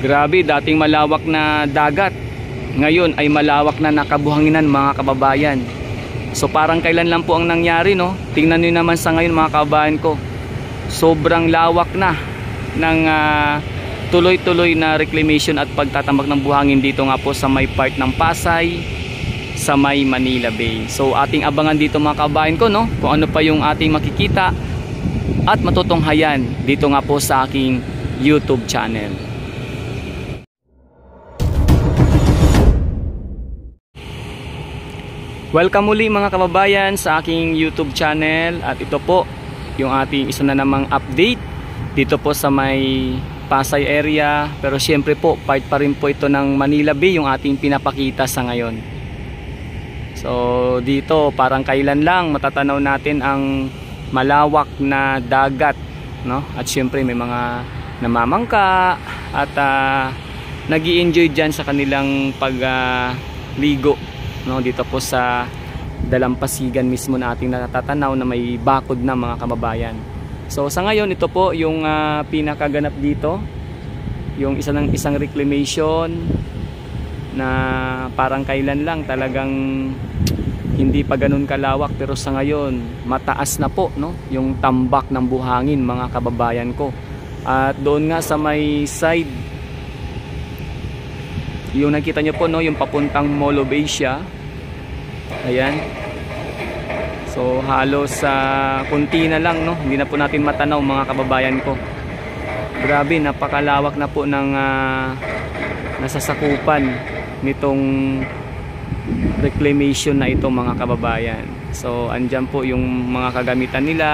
Grabe, dating malawak na dagat, ngayon ay malawak na nakabuhanginan mga kababayan. So parang kailan lang po ang nangyari, no? Tingnan niyo naman sa ngayon mga kababayan ko. Sobrang lawak na ng tuloy-tuloy na reclamation at pagtatambak ng buhangin dito nga po sa may part ng Pasay, sa may Manila Bay. So ating abangan dito mga kababayan ko, no? Kung ano pa yung ating makikita at matutunghayan dito nga po sa aking YouTube channel. Welcome muli mga kababayan sa aking YouTube channel, at ito po yung ating isa na namang update dito po sa may Pasay area. Pero syempre po part pa rin po ito ng Manila Bay yung ating pinapakita sa ngayon. So dito parang kailan lang matatanaw natin ang malawak na dagat, no? At syempre may mga namamangka at nag-i-enjoy dyan sa kanilang pagligo, no, dito po sa dalampasigan mismo na ating natatanaw na may bakod na mga kababayan. So sa ngayon ito po yung pinakaganap dito, yung isang reclamation na parang kailan lang talagang hindi pa ganun kalawak, pero sa ngayon mataas na po, no, yung tambak ng buhangin mga kababayan ko. At doon nga sa may side, yung nakita nyo po, no, yung papuntang Mall of Asia, ayan. So halos kunti na lang, no, hindi na po natin matanaw mga kababayan ko. Grabe, napakalawak na po ng nasasakupan nitong reclamation na ito mga kababayan. So andyan po yung mga kagamitan nila.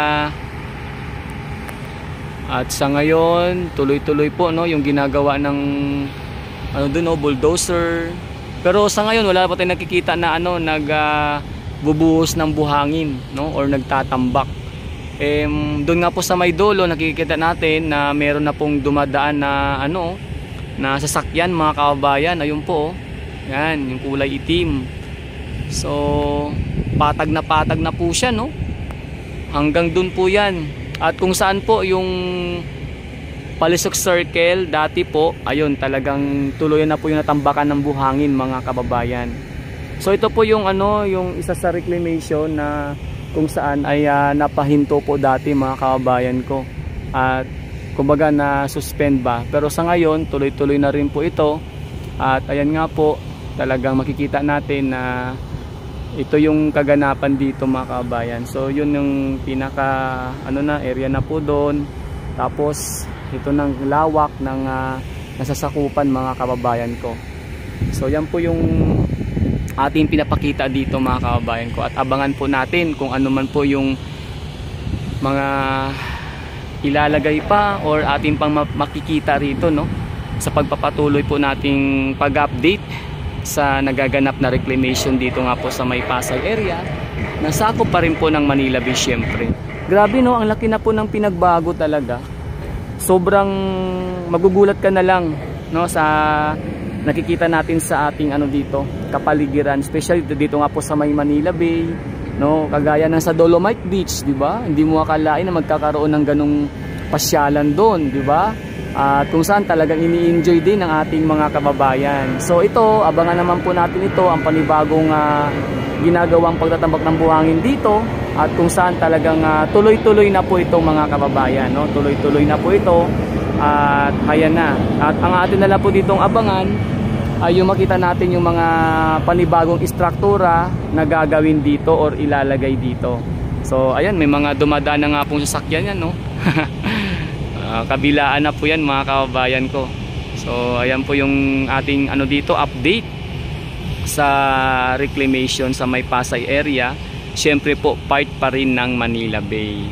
At sa ngayon tuloy-tuloy po, no, yung ginagawa ng bulldozer. Pero sa ngayon wala pa tayong nakikita na nagbubuhos ng buhangin, no, or nagtatambak. Doon nga po sa may dulo nakikita natin na meron na pong dumadaan na na sasakyan mga kababayan. Ayun po, yan, yung kulay itim. So patag na po siya, no, hanggang doon po yan. At kung saan po yung Palisok Circle dati po, ayun, talagang tuloy na po yung natambakan ng buhangin mga kababayan. So ito po yung yung isa sa reclamation na kung saan ay napahinto po dati mga kababayan ko. At kumbaga na suspend ba, pero sa ngayon tuloy-tuloy na rin po ito. At ayan nga po, talagang makikita natin na ito yung kaganapan dito mga kababayan. So yun yung pinaka area na po doon. Tapos ito ng lawak ng nasasakupan mga kababayan ko. So yan po yung ating pinapakita dito mga kababayan ko. At abangan po natin kung ano man po yung mga ilalagay pa or ating pang makikita rito, no, sa pagpapatuloy po nating pag-update sa nagaganap na reclamation dito nga po sa may Pasay area. Nasakop pa rin po ng Manila Bay syempre. Grabe, no, ang laki na po ng pinagbago talaga. Sobrang magugulat ka na lang, no, sa nakikita natin sa ating dito kapaligiran, especially dito nga po sa may Manila Bay, no, kagaya ng sa Dolomite Beach, di ba? Hindi mo akalain na magkakaroon ng ganung pasyalan doon, di ba? At kung saan talagang ini-enjoy din ng ating mga kababayan. So ito, abangan naman po natin ito, ang panibagong ginagawang pagtatambak ng buhangin dito. At kung saan talagang tuloy-tuloy na po ito mga kababayan, no? Tuloy-tuloy na po ito. At ayan na. At ang atin na lang po ditong abangan ay yung makita natin yung mga panibagong istruktura na gagawin dito or ilalagay dito. So ayan, may mga dumadaan na nga pong sasakyan yan, no? Kabilaan na po yan mga kababayan ko. So ayan po yung ating dito update sa reclamation sa may Pasay area. Syempre po part pa rin ng Manila Bay.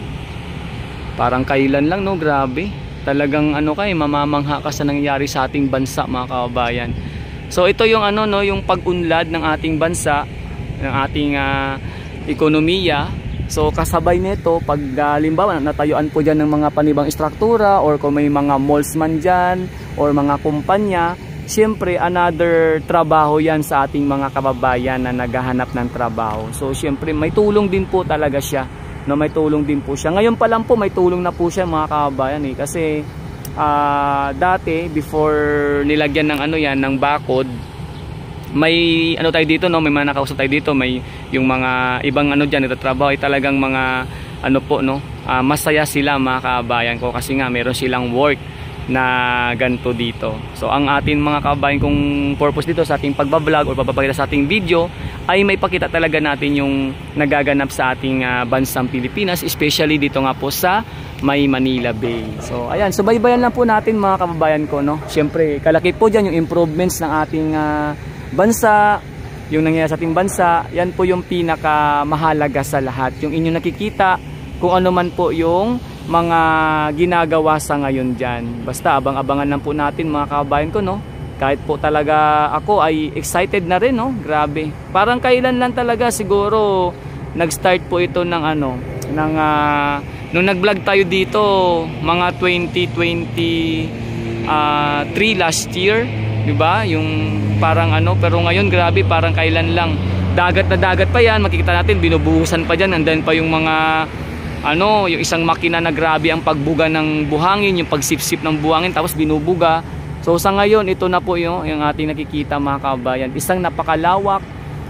Parang kailan lang, no, grabe. Talagang mamamangha ka sa nangyayari sa ating bansa mga kababayan. So ito yung yung pag-unlad ng ating bansa, ng ating ekonomiya. So kasabay nito, pag halimbawa natayuan po dyan ng mga panibang istruktura or kung may mga malls man dyan or mga kumpanya, syempre another trabaho yan sa ating mga kababayan na naghahanap ng trabaho. So syempre may tulong din po talaga siya, no, may tulong din po siya. Ngayon pa lang po may tulong na po siya mga kababayan kasi dati before nilagyan ng ano yan, ng bakod, may ano tayo dito, no, may mga nakausap tayo dito, may yung mga ibang ano diyan nagtatrabaho ay talagang mga ano po, no, masaya sila mga kabayan ko kasi nga meron silang work na ganto dito. So ang ating mga kabayan kong purpose dito sa ating pagbablog o papapakita sa ating video ay may pakita talaga natin yung nagaganap sa ating bansang Pilipinas, especially dito nga po sa May Manila Bay. So ayan, subaybayan lang po natin mga kababayan ko, no. Syempre kalaki po diyan yung improvements ng ating bansa, yung nangyayari sa ating bansa. Yan po yung pinakamahalaga sa lahat, yung inyong nakikita kung ano man po yung mga ginagawa sa ngayon dyan. Basta abang-abangan lang po natin mga kababayan ko, no. Kahit po talaga ako ay excited na rin, no. Grabe, parang kailan lang talaga siguro nag-start po ito ng ano, ng nung nag-vlog tayo dito mga 2023 last year, diba? Yung parang ano, pero ngayon grabe, parang kailan lang. Dagat na dagat pa yan, makikita natin binubuhusan pa dyan, andan pa yung mga ano, yung isang makina na grabe ang pagbuga ng buhangin, yung pagsipsip ng buhangin tapos binubuga. So sa ngayon ito na po yung ating nakikita mga kabayan, isang napakalawak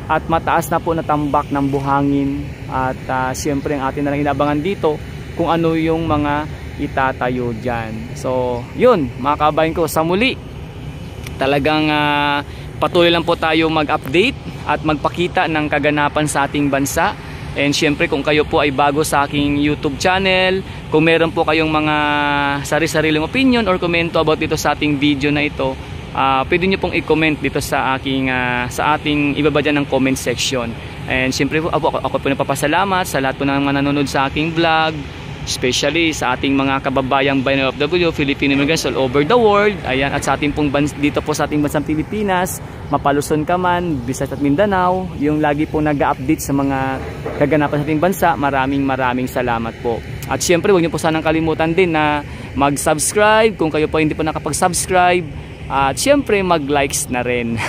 at mataas na po na tambak ng buhangin. At syempre ang ating nalang inabangan dito kung ano yung mga itatayo dyan. So yun mga kabayan ko, sa muli talagang patuloy lang po tayo mag-update at magpakita ng kaganapan sa ating bansa. And syempre kung kayo po ay bago sa aking YouTube channel, kung meron po kayong mga sari-sariling opinion or komento about dito sa ating video na ito, pwede nyo pong i-comment dito sa ating ibaba dyan ng comment section. And syempre po ako po napapasalamat sa lahat po ng mga nanonood sa aking vlog, especially sa ating mga kababayang Bayan of OFW, Filipino immigrants all over the world. Ayan, at sa ating pong dito po sa ating bansang Pilipinas, Mapaluzon ka man, Visayas at Mindanao, yung lagi po nag-update sa mga kaganapan sa ating bansa. Maraming salamat po. At syempre, huwag niyo po sanang kalimutan din na mag-subscribe kung kayo po hindi po nakapag-subscribe. At syempre, mag-likes na rin.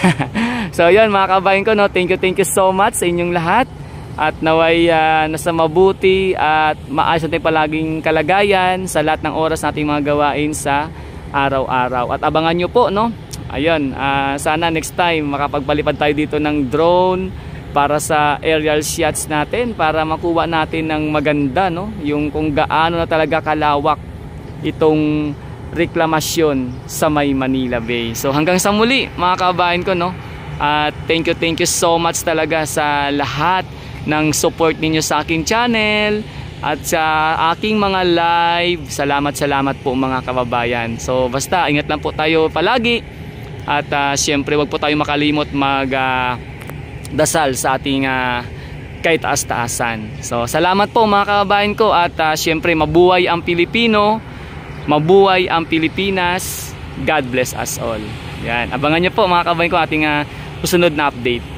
So yun mga kabayan ko, no, thank you so much sa inyong lahat. At naway nasa mabuti at maayos natin palaging kalagayan sa lahat ng oras nating mga gawain sa araw-araw. At abangan nyo po, no? Ayun, sana next time makapagpalipad tayo dito ng drone para sa aerial shots natin, para makuha natin ng maganda, no? Yung kung gaano na talaga kalawak itong reklamasyon sa May Manila Bay. So hanggang sa muli mga kabayan ko, no? At thank you so much talaga sa lahat ng support ninyo sa aking channel at sa aking mga live. Salamat po mga kababayan. So basta ingat lang po tayo palagi at syempre wag po tayo makalimot mag dasal sa ating kay taas-taasan. So salamat po mga kababayan ko at syempre mabuhay ang Pilipino, mabuhay ang Pilipinas. God bless us all. Yan, abangan niyo po mga kababayan ko ating susunod na update.